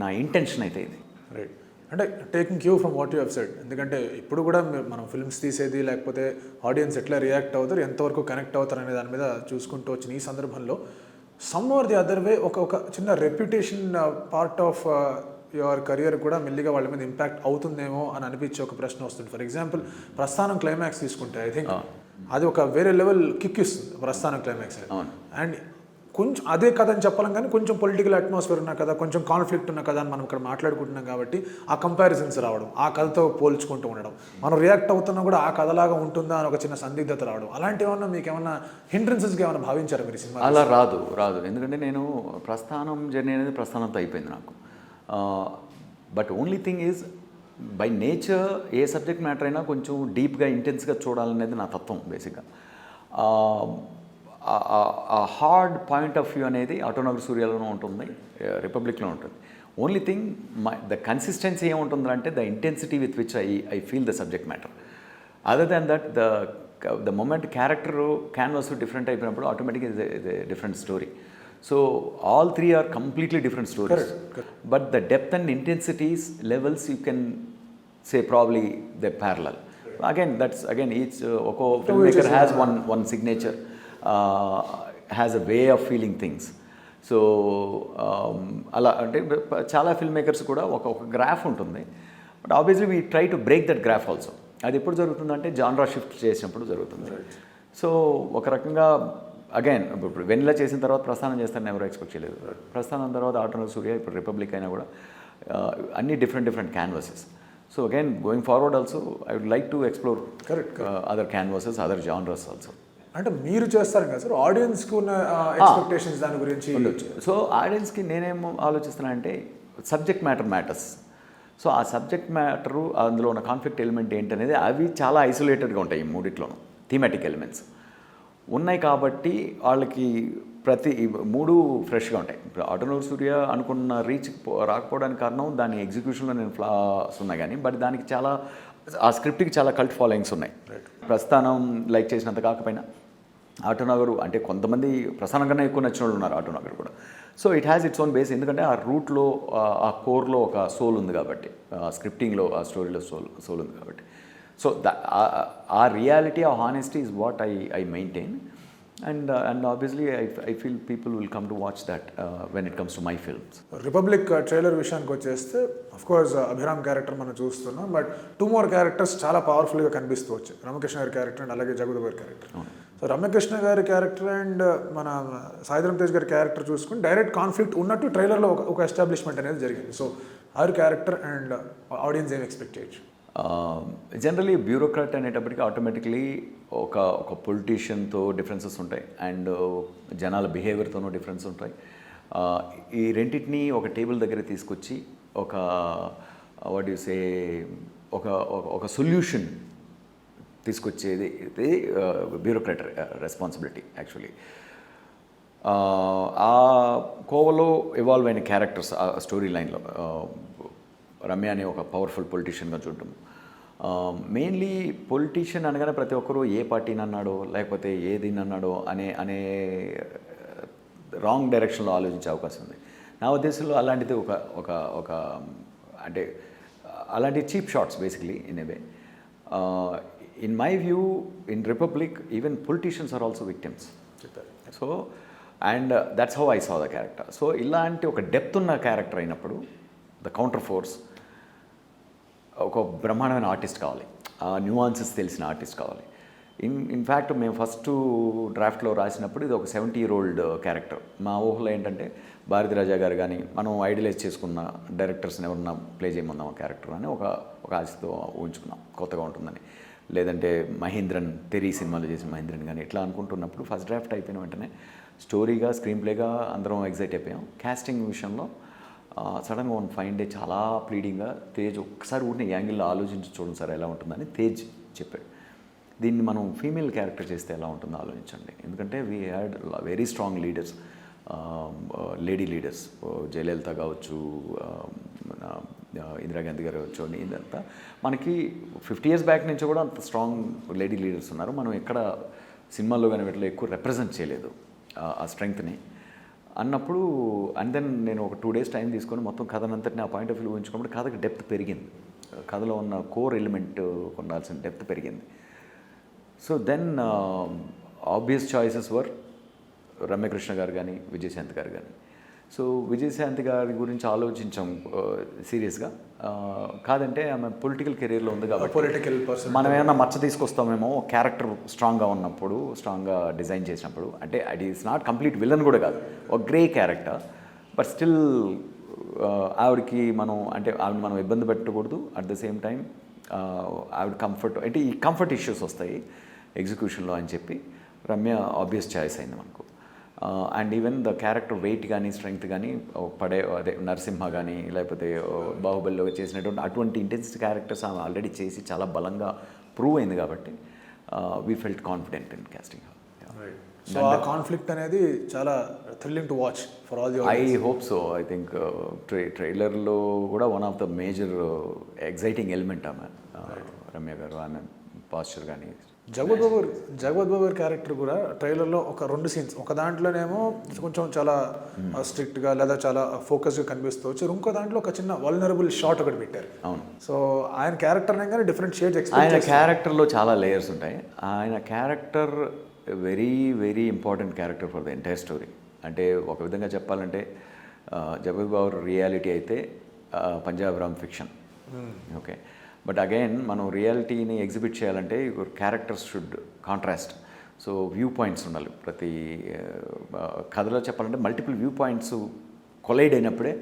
నా ఇంటెన్షన్ అయితే ఇది. రైట్. అంటే taking queue from what you have said. ఎందుకంటే ఇప్పుడు కూడా మనం ఫిల్మ్స్ తీసేది, లేకపోతే ఆడియన్స్ ఎట్లా రియాక్ట్ అవుతారు, ఎంతవరకు కనెక్ట్ అవుతారు అనే దాని మీద చూసుకుంటూ వచ్చిన ఈ సందర్భంలో some or the other way ఒక చిన్న reputation part of your career కూడా మెల్లిగా వాళ్ళ మీద ఇంపాక్ట్ అవుతుందేమో అని అనిపించే ఒక ప్రశ్న వస్తుంది. ఫర్ ఎగ్జాంపుల్ ప్రస్థానం క్లైమాక్స్ తీసుకుంటే ఐ థింక్ అది ఒక వేరే లెవెల్ కిక్ ఇస్తుంది ప్రస్థానం క్లైమాక్స్. అండ్ కొంచెం అదే కథ అని చెప్పాలం, కానీ కొంచెం పొలిటికల్ అట్మాస్ఫియర్ ఉన్న కదా, కొంచెం కాన్ఫ్లిక్ట్ ఉన్న కదా అని మనం ఇక్కడ మాట్లాడుకుంటున్నాం. కాబట్టి ఆ కంపారిజన్స్ రావడం, ఆ కథతో పోల్చుకుంటూ ఉండడం, మనం రియాక్ట్ అవుతున్నా కూడా ఆ కథలాగా ఉంటుందా అని ఒక చిన్న సందిగ్ధత రావడం, అలాంటి ఏమన్నా మీకు ఏమన్నా హిండ్రెన్సెస్గా ఏమైనా భావించారా మీరు సినిమా? అలా రాదు. ఎందుకంటే నేను ప్రస్థానం జర్నీ అనేది ప్రస్థానంతో అయిపోయింది నాకు. But only thing is by nature A subject matter అయినా కొంచెం డీప్గా, ఇంటెన్స్గా చూడాలనేది నా తత్వం బేసిక్గా. ఆ హార్డ్ పాయింట్ ఆఫ్ వ్యూ అనేది ఆటోనగర్ సూర్యలోనూ ఉంటుంది, రిపబ్లిక్లో ఉంటుంది. ఓన్లీ థింగ్ ద కన్సిస్టెన్సీ ఏముంటుందంటే the intensity with which I feel the subject matter. Other than that the moment character canvas different అయిపోయినప్పుడు ఆటోమేటిక్గా is a different story. So all three are completely different stories, but the depth and intensities levels you can say probably they parallel. Again each ఒక్కో film maker has one signature, has a way of feeling things. So అలా అంటే చాలా ఫిల్మ్ మేకర్స్ కూడా ఒక గ్రాఫ్ ఉంటుంది, but obviously we try to break that graph also. అది ఎప్పుడు జరుగుతుందంటే జాన్రా షిఫ్ట్ చేసినప్పుడు జరుగుతుంది. సో ఒక రకంగా అగైన్ ఇప్పుడు వెన్నెల చేసిన తర్వాత ప్రస్థానం చేస్తారని ఎవరు ఎక్స్పెక్ట్ చేయలేదు. ప్రస్థానం తర్వాత ఆటోనగర్ సూర్య, ఇప్పుడు రిపబ్లిక్ అయినా కూడా అన్ని different canvases. So again going forward also I would like to explore other canvases, other genres also. అంటే మీరు చేస్తారు కదా సార్, ఆడియన్స్కి ఉన్న ఎక్స్పెక్టేషన్స్ దాని గురించి ఉండొచ్చు. సో ఆడియన్స్కి నేనేం ఆలోచిస్తున్నా అంటే సబ్జెక్ట్ మ్యాటర్స్. సో ఆ సబ్జెక్ట్ మ్యాటరు, అందులో ఉన్న కాన్ఫ్లిక్ట్ ఎలిమెంట్ ఏంటనేది అవి చాలా ఐసోలేటెడ్గా ఉంటాయి. ఈ మూడిట్లోనూ థీమాటిక్ ఎలిమెంట్స్ ఉన్నాయి కాబట్టి వాళ్ళకి ప్రతి 3 ఫ్రెష్గా ఉంటాయి. ఇప్పుడు ఆటోనగర్ సూర్య అనుకున్న రీచ్ రాకపోవడానికి కారణం దాని ఎగ్జిక్యూషన్లో నేను ఫ్లాస్ ఉన్నాయి, కానీ బట్ దానికి చాలా ఆ స్క్రిప్ట్కి చాలా కల్ట్ ఫాలోయింగ్స్ ఉన్నాయి. ప్రస్థానం లైక్ చేసినంత కాకపోయినా ఆటోనగర్ అంటే కొంతమంది ప్రస్థానం కన్నా ఎక్కువ నచ్చిన వాళ్ళు ఉన్నారు ఆటోనగర్ కూడా. So it has its own base, ఎందుకంటే ఆ రూట్లో, ఆ కోర్లో ఒక సోల్ ఉంది కాబట్టి, స్క్రిప్టింగ్లో, ఆ స్టోరీలో సోల్ ఉంది కాబట్టి. సో ఆ రియాలిటీ, ఆ honesty is what I maintain. And obviously I feel people will come to watch that when it comes to my films. Republic trailer విషయానికి వచ్చేస్తే అఫ్కోర్స్ అభిరామ్ క్యారెక్టర్ మనం చూస్తున్నాం, బట్ 2 more క్యారెక్టర్స్ చాలా పవర్ఫుల్గా కనిపిస్తూ వచ్చాయి. రామకృష్ణ గారి క్యారెక్టర్ అండ్ అలాగే జగదేవ్ గారి క్యారెక్టర్. సో రమ్యకృష్ణ గారి క్యారెక్టర్ అండ్ మన సాయిధరం తేజ్ గారి క్యారెక్టర్ చూసుకుని డైరెక్ట్ కాన్ఫ్లిక్ట్ ఉన్నట్టు ట్రైలర్లో ఒక ఎస్టాబ్లిష్మెంట్ అనేది జరిగింది. So our character and audience ఏం ఎక్స్పెక్ట్ చేయొచ్చు? జనరలీ బ్యూరోక్రాట్ అనేటప్పటికీ ఆటోమేటిక్లీ ఒక పొలిటీషియన్తో డిఫరెన్సెస్ ఉంటాయి అండ్ జనాల బిహేవియర్తోనూ డిఫరెన్స్ ఉంటాయి. ఈ రెండింటినీ ఒక టేబుల్ దగ్గర తీసుకొచ్చి ఒక వాట్ యు సే ఒక సొల్యూషన్ తీసుకొచ్చేది ఇది బ్యూరోక్రాట్ రెస్పాన్సిబిలిటీ యాక్చువల్లీ. ఆ కోవలో ఇవాల్వ్ అయిన క్యారెక్టర్స్ ఆ స్టోరీ లైన్లో రమ్య అనే ఒక పవర్ఫుల్ పొలిటీషియన్గా చూడటం. మెయిన్లీ పొలిటీషియన్ అనగానే ప్రతి ఒక్కరూ ఏ పార్టీని అన్నాడో లేకపోతే ఏది అన్నాడో అనే రాంగ్ డైరెక్షన్లో ఆలోచించే అవకాశం ఉంది. నా ఉద్దేశంలో అలాంటిది ఒక అంటే అలాంటి cheap shots basically in a way. In my view in Republic even politicians are also victims. So and that's how I saw the character. So ఇలాంటి ఒక డెప్త్ ఉన్న క్యారెక్టర్ అయినప్పుడు ద కౌంటర్ ఫోర్స్ ఒక బ్రహ్మాండమైన ఆర్టిస్ట్ కావాలి, ఆ న్యూఆన్సెస్ తెలిసిన ఆర్టిస్ట్ కావాలి. ఇన్ఫ్యాక్ట్ మేము ఫస్ట్ డ్రాఫ్ట్లో రాసినప్పుడు ఇది ఒక 70-year-old క్యారెక్టర్. మా ఊహలో ఏంటంటే భారతి రాజా గారు కానీ మనం ఐడియలైజ్ చేసుకున్న డైరెక్టర్స్ని ఎవరన్నా ప్లే చేయమన్నాం ఆ క్యారెక్టర్ అని ఒక ఆశతో ఊహించుకున్నాం కొత్తగా ఉంటుందని. లేదంటే మహేంద్రన్ తెరీ సినిమాలో చేసిన మహేంద్రన్ కానీ ఇట్లా అనుకుంటున్నప్పుడు ఫస్ట్ డ్రాఫ్ట్ అయిపోయిన వెంటనే స్టోరీగా స్క్రీన్ ప్లేగా అందరం ఎగ్జైట్ అయిపోయాం. కాస్టింగ్ విషయంలో సడన్గా వన్ ఫైన్ డే చాలా ప్లీడింగ్గా తేజ్ ఒక్కసారి ఊరిని యాంగిల్లో ఆలోచించి చూడండి సార్ ఎలా ఉంటుందని తేజ్ చెప్పాడు. దీన్ని మనం ఫీమేల్ క్యారెక్టర్ చేస్తే ఎలా ఉంటుందో ఆలోచించండి. ఎందుకంటే we had very strong leaders, lady leaders, Jayalalithaa కావచ్చు, ఇందిరాగాంధీ గారు కావచ్చు, ఇదంతా మనకి 50 years బ్యాక్ నుంచి కూడా అంత స్ట్రాంగ్ లేడీ లీడర్స్ ఉన్నారు. మనం ఎక్కడ సినిమాల్లో కానీ వీటిలో ఎక్కువ రిప్రజెంట్ చేయలేదు ఆ స్ట్రెంగ్త్ని అన్నప్పుడు. అండ్ దెన్ నేను ఒక 2 days టైం తీసుకొని మొత్తం కథనంతటిని ఆ పాయింట్ ఆఫ్ వ్యూ ఊహించుకున్నప్పుడు కథకి డెప్త్ పెరిగింది, కథలో ఉన్న కోర్ ఎలిమెంట్ ఉండాల్సిన డెప్త్ పెరిగింది. సో దెన్ ఆబ్వియస్ చాయిసెస్ వర్ రమ్యకృష్ణ గారు కానీ విజయశాంతి గారు కానీ. సో విజయశాంతి గారి గురించి ఆలోచించాం సీరియస్గా. కాదంటే ఆమె పొలిటికల్ కెరీర్లో ఉంది కాబట్టి పొలిటికల్ పర్సన్ మనం ఏమైనా మచ్చ తీసుకొస్తామేమో క్యారెక్టర్ స్ట్రాంగ్గా ఉన్నప్పుడు, స్ట్రాంగ్గా డిజైన్ చేసినప్పుడు. అంటే it is not complete villain కూడా కాదు, ఒక గ్రే క్యారెక్టర్. బట్ స్టిల్ ఆవిడకి ఆవిడ మనం ఇబ్బంది పెట్టకూడదు. అట్ ద సేమ్ టైం ఆవిడ కంఫర్ట్ అంటే ఈ కంఫర్ట్ ఇష్యూస్ వస్తాయి ఎగ్జిక్యూషన్లో అని చెప్పి రమ్య ఆబ్వియస్ చాయిస్ అయింది మనకు. And even the character weight కానీ స్ట్రెంగ్త్ కానీ అదే నరసింహ కానీ లేకపోతే బాహుబలిలో చేసినటువంటి అటువంటి ఇంటెన్సిటీ క్యారెక్టర్స్ ఆమె ఆల్రెడీ చేసి చాలా బలంగా ప్రూవ్ అయింది కాబట్టి we felt confident in casting. So ఆ కాన్ఫ్లిక్ట్ అనేది చాలా thrilling to watch for all the I hope so. I think ట్రైలర్లో కూడా one of the major exciting element ఆమె రమ్య గారు, ఆమె పాస్చర్ కానీ. జగపత్ బాబు గారి క్యారెక్టర్ కూడా ట్రైలర్లో ఒక 2 scenes, ఒక దాంట్లోనేమో కొంచెం చాలా స్ట్రిక్ట్గా లేదా చాలా ఫోకస్గా కనిపిస్తూ వచ్చి, ఇంకో దాంట్లో ఒక చిన్న వల్నరబుల్ షాట్ ఒకటి పెట్టారు. అవును. సో ఆయన క్యారెక్టర్ కానీ డిఫరెంట్ షేడ్స్ ఆయన క్యారెక్టర్లో చాలా లేయర్స్ ఉంటాయి. ఆయన character very very important character for the entire story. అంటే ఒక విధంగా చెప్పాలంటే జగపత్ బాబు రియాలిటీ అయితే Punjab Ram fiction. Okay, but again మనం రియాలిటీని ఎగ్జిబిట్ చేయాలంటే characters should contrast. So view points ఉండాలి ప్రతి కథలో. చెప్పాలంటే మల్టిపుల్ వ్యూ పాయింట్స్ కొలైడ్ అయినప్పుడే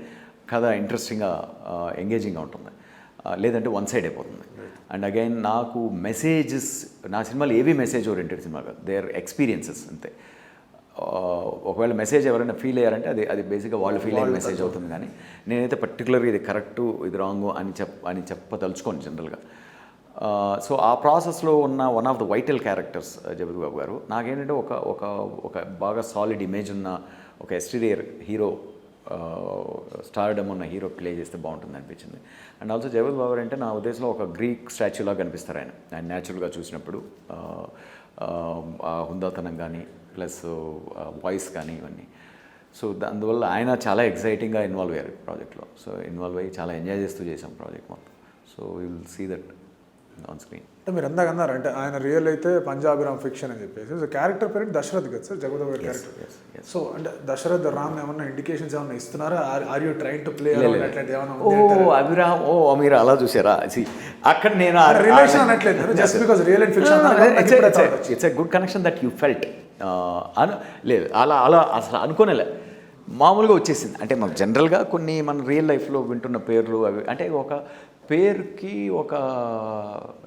కథ ఇంట్రెస్టింగ్గా ఎంగేజింగ్గా ఉంటుంది, లేదంటే వన్ సైడ్ అయిపోతుంది. అండ్ అగైన్ నాకు మెసేజెస్, నా సినిమాలు ఏవి మెసేజ్ ఓరియంటెడ్ సినిమా కాదు, దే ఆర్ ఎక్స్పీరియన్సెస్ అంతే. ఒకవేళ మెసేజ్ ఎవరైనా ఫీల్ అయ్యారంటే అది బేసిక్గా వాళ్ళు ఫీల్ అయ్యే మెసేజ్ అవుతుంది. కానీ నేనైతే పర్టికులర్గా ఇది కరెక్టు ఇది రాంగు అని చెప్పదలుచుకోను జనరల్గా. సో ఆ ప్రాసెస్లో ఉన్న one of the vital characters Jagapathi Babu గారు. నాకేంటంటే ఒక బాగా సాలిడ్ ఇమేజ్ ఉన్న ఒక ఎక్స్టీరియర్ హీరో, స్టార్డమ్ ఉన్న హీరో ప్లే చేస్తే బాగుంటుంది అనిపించింది. అండ్ ఆల్సో జగపత్ బాబు అంటే నా ఉద్దేశంలో ఒక గ్రీక్ స్టాచ్యూలా కనిపిస్తారు ఆయన న్యాచురల్గా చూసినప్పుడు. హుందాతనం కానీ ప్లస్ వాయిస్ కానీ ఇవన్నీ. సో అందువల్ల ఆయన చాలా ఎక్సైటింగ్గా ఇన్వాల్వ్ అయ్యారు ప్రాజెక్ట్లో. సో ఇన్వాల్వ్ అయ్యి చాలా ఎంజాయ్ చేస్తూ చేసాం ప్రాజెక్ట్ మొత్తం. So you will see that on screen. అంటే మీరు అందాక అన్నారు అంటే ఆయన రియల్ అయితే పంజాబీరామ్ ఫిక్షన్ అని చెప్పేసి సో క్యారెక్టర్ పేరు దశరథ్ కదా సార్, జగపతి గారి క్యారెక్టర్. సో అంటే దశరథ్ రామ్ ఏమన్నా ఇండికేషన్స్ ఏమన్నా ఇస్తున్నారా? Are you train to play అట్లాంటి ఏమన్నా? అభిరామ్, మీరు అలా చూసారా? అక్కడ నేను రిలేషన్ అనట్లేదు, just because real and fiction. It's a good connection that you felt. లేదు అలా అలా అసలు అనుకోనేలే, మామూలుగా వచ్చేసింది. అంటే మాకు జనరల్గా కొన్ని మన రియల్ లైఫ్లో వింటున్న పేర్లు అవి అంటే ఒక పేరుకి ఒక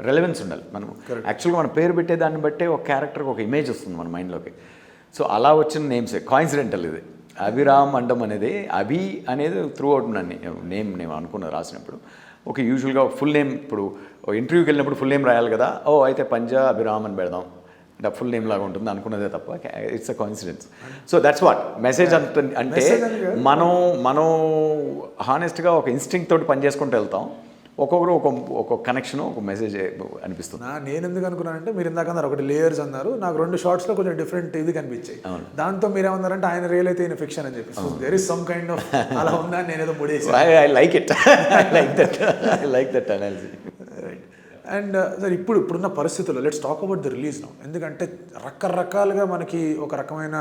రెలవెన్స్ ఉండాలి. మనం యాక్చువల్గా మన పేరు పెట్టే దాన్ని బట్టే ఒక క్యారెక్టర్కి ఒక ఇమేజ్ వస్తుంది మన మైండ్లోకి. సో అలా వచ్చిన నేమ్సే కాయిన్సిడెంటల్ ఇది. అభిరామ్ అండం అనేది, అభి అనేది త్రూ అవుట్ నేమ్ నేను అనుకున్నది రాసినప్పుడు. ఓకే, యూజువల్గా ఫుల్ నేమ్ ఇప్పుడు ఇంటర్వ్యూకి వెళ్ళినప్పుడు ఫుల్ నేమ్ రాయాలి కదా, ఓ అయితే పంజా అభిరామ్ అని పెడదాం అంటే ఫుల్ నేమ్ లాగా ఉంటుంది అనుకున్నదే తప్ప it's a coincidence. So that's what message అంటే మనం హానెస్ట్గా ఒక ఇన్స్టింక్ట్ తోటి పని చేసుకుంటూ వెళ్తాం. ఒక్కొక్కరు ఒక కనెక్షన్, ఒక మెసేజ్ అనిపిస్తుంది. నేను ఎందుకు అనుకున్నానంటే మీరు ఇందాక అన్నారు ఒకటి లేయర్స్ అన్నారు, నాకు 2 షార్ట్స్లో కొంచెం డిఫరెంట్ ఇది కనిపించాయి. దాంతో మీరు ఏమన్నారంటే ఆయన రియల్ అయితే ఈయన ఫిక్షన్ అని చెప్పి. So there is some kind of అలా ఉందా నేను ఏదో ముడేసి. I like it, I like that analysis. And sir ఇప్పుడున్న పరిస్థితుల్లో let's talk about the release now. ఎందుకంటే రకరకాలుగా మనకి ఒక రకమైన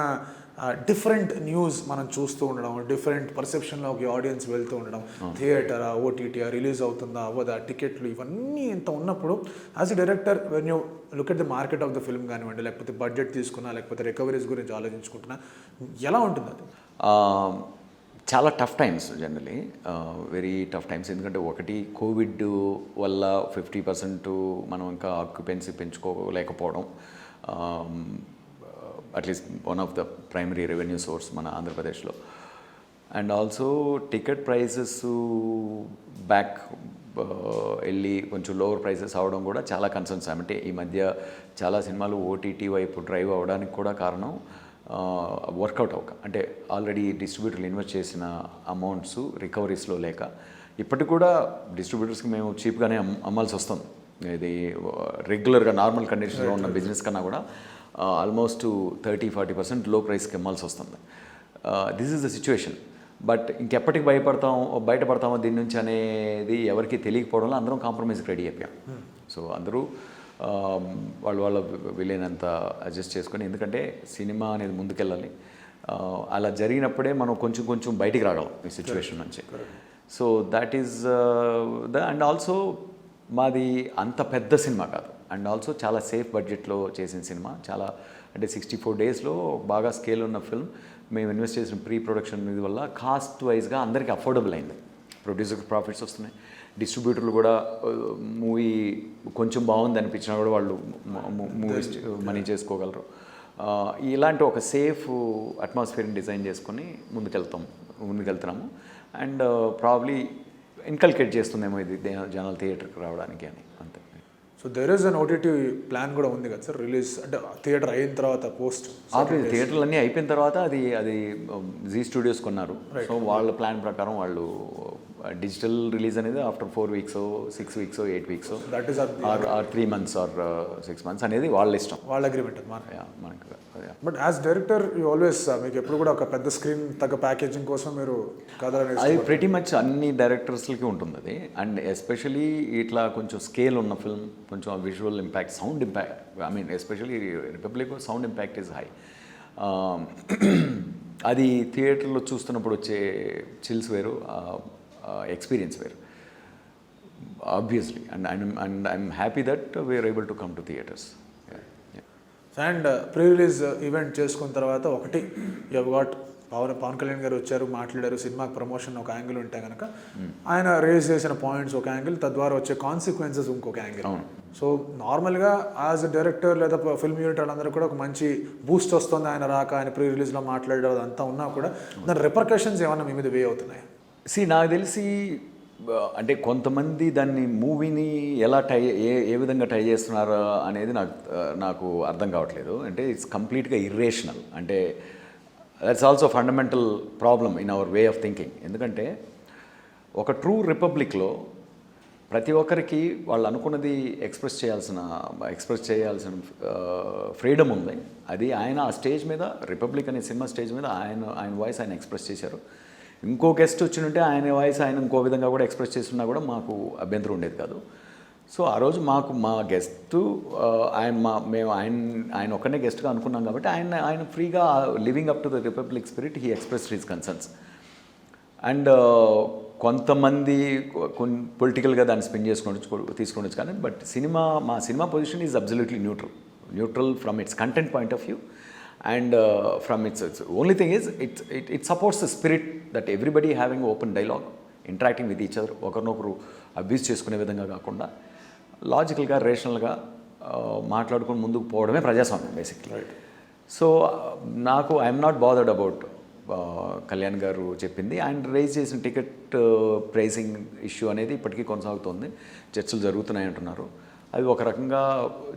డిఫరెంట్ న్యూస్ మనం చూస్తూ ఉండడం, డిఫరెంట్ పర్సెప్షన్లో ఒక ఆడియన్స్ వెళ్తూ ఉండడం, థియేటరా, ఓటీటీఆ, రిలీజ్ అవుతుందా అవ్వదా, టికెట్లు, ఇవన్నీ ఇంత ఉన్నప్పుడు as a director when you look at the market of the film కానివ్వండి, లేకపోతే బడ్జెట్ తీసుకున్నా, లేకపోతే రికవరీస్ గురించి ఆలోచించుకుంటున్నా, ఎలా ఉంటుంది అది? చాలా tough times, generally very tough times. ఎందుకంటే ఒకటి కోవిడ్ వల్ల 50% మనం ఇంకా ఆక్యుపెన్సీ పెంచుకోలేకపోవడం, at least one of the primary revenue source మన ఆంధ్రప్రదేశ్లో. And also ticket prices back వెళ్ళి కొంచెం లోవర్ ప్రైసెస్ అవడం కూడా చాలా కన్సర్న్స్. అంటే ఈ మధ్య చాలా సినిమాలు ఓటీటీ వైపు డ్రైవ్ అవ్వడానికి కూడా కారణం వర్కౌట్ అవ్వక, అంటే ఆల్రెడీ డిస్ట్రిబ్యూటర్లు ఇన్వెస్ట్ చేసిన అమౌంట్స్ రికవరీస్లో లేక. ఇప్పటికి కూడా డిస్ట్రిబ్యూటర్స్కి మేము చీప్గానే అమ్మాల్సి వస్తుంది. ఇది రెగ్యులర్గా నార్మల్ కండిషన్లో ఉన్న బిజినెస్ కన్నా కూడా ఆల్మోస్ట్ 30-40% లో ప్రైస్కి అమ్మాల్సి వస్తుంది. This is the situation. But ఇంకెప్పటికి బయటపడతామో దీని నుంచి అనేది ఎవరికి తెలియకపోవడంలో అందరం కాంప్రమైజ్కి రెడీ అయిపోయాం. సో అందరూ వాళ్ళ వీలైనంత అడ్జస్ట్ చేసుకొని, ఎందుకంటే సినిమా అనేది ముందుకెళ్ళాలి. అలా జరిగినప్పుడే మనం కొంచెం బయటికి రాగలం ఈ సిచ్యువేషన్ నుంచి. So that is and also మాది అంత పెద్ద సినిమా కాదు, అండ్ ఆల్సో చాలా సేఫ్ బడ్జెట్లో చేసిన సినిమా. చాలా అంటే 64 డేస్లో బాగా స్కేల్ ఉన్న ఫిల్మ్. మేము ఇన్వెస్ట్ చేసిన ప్రీ ప్రొడక్షన్ మీద వల్ల కాస్ట్ వైజ్గా అందరికీ అఫోర్డబుల్ అయింది. ప్రొడ్యూసర్కి ప్రాఫిట్స్ వస్తున్నాయి, డిస్ట్రిబ్యూటర్లు కూడా మూవీ కొంచెం బాగుంది అనిపించినా కూడా వాళ్ళు మూవీస్ మనీ చేసుకోగలరు. ఇలాంటి ఒక సేఫ్ అట్మాస్ఫియర్ని డిజైన్ చేసుకొని ముందుకెళ్తున్నాము. అండ్ ప్రాబ్లీ ఇన్కల్కేట్ చేస్తుందేమో ఇది జనాలు థియేటర్కి రావడానికి అని, అంతే. So there is an OTT plan కూడా ఉంది కదా సార్, రిలీజ్ అంటే థియేటర్ అయిన తర్వాత పోస్ట్ థియేటర్లు అన్నీ అయిపోయిన తర్వాత అది జీ స్టూడియోస్ కొన్నారు. సో వాళ్ళ ప్లాన్ ప్రకారం వాళ్ళు డిజిటల్ రిలీజ్ అనేది after 4 weeks, 6 weeks, 8 weeks, that is or 3 months or 6 months అనేది వాళ్ళ ఇష్టం, వాళ్ళ అగ్రిమెంట్ మనకు. But as director you always మీకు ఎప్పుడు కూడా ఒక పెద్ద స్క్రీన్ తగ్గ ప్యాకేజింగ్ కోసం మీరు కథలు అది ప్రెటీ మచ్ అన్ని డైరెక్టర్స్లకి ఉంటుంది అది. అండ్ ఎస్పెషలీ ఇట్లా కొంచెం స్కేల్ ఉన్న ఫిల్మ్, కొంచెం visual impact, sound impact, I mean especially Republic sound impact is high. అది థియేటర్లో చూస్తున్నప్పుడు వచ్చే చిల్స్ వేరు, ఎక్స్పీరియన్స్ వేరు obviously. And I'm happy that we're able to come to theatres. And pre release event చేసుకున్న తర్వాత ఒకటి యూ గాట్ పవన్ కళ్యాణ్ గారు వచ్చారు, మాట్లాడారు, సినిమాకి ప్రమోషన్ ఒక యాంగిల్ ఉంటే కనుక ఆయన రేజ్ చేసిన పాయింట్స్ ఒక యాంగిల్, తద్వారా వచ్చే కాన్సిక్వెన్సెస్ ఇంకొక యాంగిల్. సో నార్మల్గా యాజ్ ఎ డైరెక్టర్ లేదా ఫిల్మ్ యూనిట్ వాళ్ళందరూ కూడా ఒక మంచి బూస్ట్ వస్తుంది ఆయన రాక, ఆయన ప్రీ రిలీజ్లో మాట్లాడేది అంతా ఉన్నా కూడా దాని రిపర్కషన్స్ ఏమన్నా మీ మీద వే అవుతున్నాయి? నాకు తెలిసి అంటే కొంతమంది దాన్ని మూవీని ఎలా ఏ విధంగా టై చేస్తున్నారు అనేది నాకు అర్థం కావట్లేదు. అంటే ఇట్స్ కంప్లీట్గా ఇర్రేషనల్. అంటే that's also fundamental problem in our way of thinking. ఎందుకంటే ఒక ట్రూ రిపబ్లిక్లో ప్రతి ఒక్కరికి వాళ్ళు అనుకున్నది ఎక్స్ప్రెస్ చేయాల్సిన ఫ్రీడమ్ ఉంది. అది ఆయన ఆ స్టేజ్ మీద, రిపబ్లిక్ అనే సినిమా స్టేజ్ మీద ఆయన వాయిస్ ఆయన ఎక్స్ప్రెస్ చేశారు. ఇంకో గెస్ట్ వచ్చినుంటే ఆయన వాయిస్ ఆయన ఇంకో విధంగా కూడా ఎక్స్ప్రెస్ చేస్తున్నా కూడా మాకు అభ్యంతరం ఉండేది కాదు. సో ఆ రోజు మాకు మా గెస్ట్ మేము ఆయన ఒక్కనే గెస్ట్గా అనుకున్నాం కాబట్టి ఆయన ఫ్రీగా living up to the republic spirit he expressed his concerns. And కొంతమంది పొలిటికల్గా దాన్ని స్పెండ్ తీసుకోవచ్చు కానీ బట్ మా cinema position is absolutely neutral from it's content point of view and from it's only thing is it supports the spirit that everybody having open dialogue interacting with each other, ఒకరినొకరు అబ్యూస్ చేసుకునే విధంగా కాకుండా లాజికల్గా రేషనల్గా మాట్లాడుకుని ముందుకు పోవడమే ప్రజాస్వామ్యం బేసిక్లీ. సో నాకు I'm not bothered about Kalyan గారు చెప్పింది. ఆయన రైజ్ చేసిన టికెట్ ప్రైసింగ్ ఇష్యూ అనేది ఇప్పటికీ కొనసాగుతుంది, చర్చలు జరుగుతున్నాయి అంటున్నారు. అవి ఒక రకంగా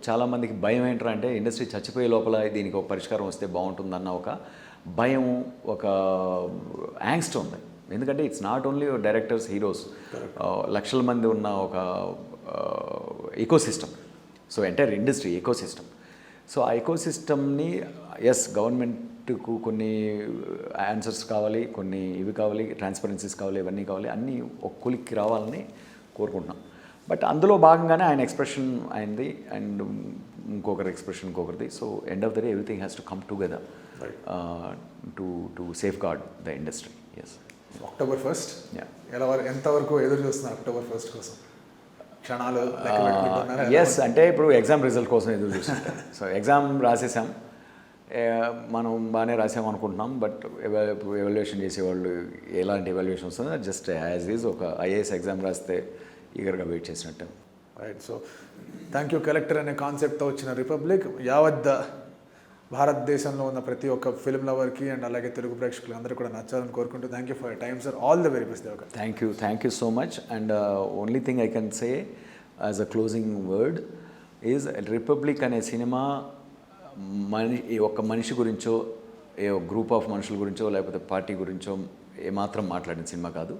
చాలామందికి భయం ఏంటంటే అంటే ఇండస్ట్రీ చచ్చిపోయే లోపల దీనికి ఒక పరిష్కారం వస్తే బాగుంటుందన్న ఒక భయం, ఒక యాంగ్స్ట్ ఉంది. ఎందుకంటే it's not only directors, heroes, లక్షల మంది ఉన్న ఒక ecosystem. So entire industry ecosystem. So ఆ ఎకోసిస్టమ్ని గవర్నమెంట్కు కొన్ని ఆన్సర్స్ కావాలి, కొన్ని ఇవి కావాలి, ట్రాన్స్పరెన్సీస్ కావాలి, ఇవన్నీ కావాలి, అన్నీ ఒక కొలిక్కి రావాలని కోరుకుంటున్నాం. బట్ అందులో భాగంగానే ఆయన ఎక్స్ప్రెషన్ అయింది అండ్ ఇంకొకరి ఎక్స్ప్రెషన్ ఇంకొకరిది. So end of the day everything has to come together to safeguard the industry. Yes. October 1st ఎంతవరకు ఎదురు చూస్తున్నారు అక్టోబర్ 1st కోసం? క్షణాలు ఎస్, అంటే ఇప్పుడు ఎగ్జామ్ రిజల్ట్ కోసం ఎదురు చూస్తుంటాం. సో ఎగ్జామ్ రాసేసాం, మనం బాగానే రాసాం అనుకుంటున్నాం. బట్ ఎవాల్యుయేషన్ చేసేవాళ్ళు ఎలాంటి ఎవాల్యుయేషన్ వస్తుందో జస్ట్ యాజ్ ఈజ్ ఒక ఐఏఎస్ ఎగ్జామ్ రాస్తే ఈగర్గా వెయిట్ చేసినట్టు. Right. So thank you. Collector అనే కాన్సెప్ట్తో వచ్చిన రిపబ్లిక్ యావత్ భారతదేశంలో ఉన్న ప్రతి ఒక్క ఫిల్మ్ లవర్కి అండ్ అలాగే తెలుగు ప్రేక్షకులు అందరూ కూడా నచ్చాలని కోరుకుంటూ thank you for your time sir. All the very best Devkar. Thank you so much. And only thing I can say as a closing word is republic అనే సినిమా ఒక మనిషి గురించో, ఏ గ్రూప్ ఆఫ్ మనుషుల గురించో, లేకపోతే పార్టీ గురించో ఏమాత్రం మాట్లాడిన సినిమా కాదు.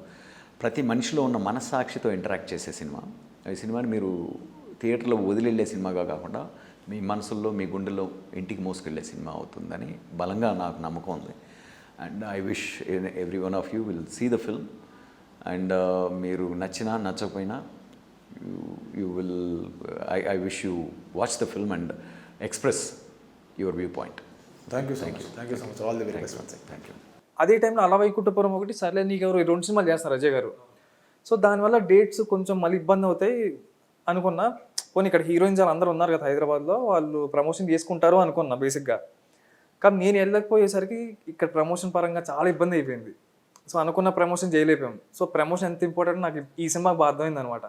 ప్రతి మనిషిలో ఉన్న మనస్సాక్షితో ఇంటరాక్ట్ చేసే సినిమా. ఈ సినిమాని మీరు థియేటర్లో వదిలిళ్ళే సినిమాగా కాకుండా మీ మనసుల్లో, మీ గుండెల్లో ఇంటికి మోసుకెళ్ళే సినిమా అవుతుందని బలంగా నాకు నమ్మకం ఉంది. And I wish every one of you will see the film. And మీరు నచ్చినా నచ్చకపోయినా you will I wish you watch the film and express your view point. Thank you so much. All the very best. Thank you. అదే టైంలో అలా వైకుంఠపురం ఒకటి, సర్లే నీకు ఎవరు 2 సినిమాలు చేస్తారు అజయ్ గారు. సో దానివల్ల డేట్స్ కొంచెం మళ్ళీ ఇబ్బంది అవుతాయి అనుకున్నా. పోనీ ఇక్కడ హీరోయిన్స్ అందరూ ఉన్నారు కదా హైదరాబాద్లో, వాళ్ళు ప్రమోషన్ చేసుకుంటారు అనుకున్నా బేసిక్గా. కానీ నేను వెళ్ళకపోయేసరికి ఇక్కడ ప్రమోషన్ పరంగా చాలా ఇబ్బంది అయిపోయింది. సో అనుకున్న ప్రమోషన్ చేయలేకపోయాం. సో ప్రమోషన్ ఎంత ఇంపార్టెంట్ నాకు ఈ సినిమాకి బాగా అర్థమైంది అనమాట.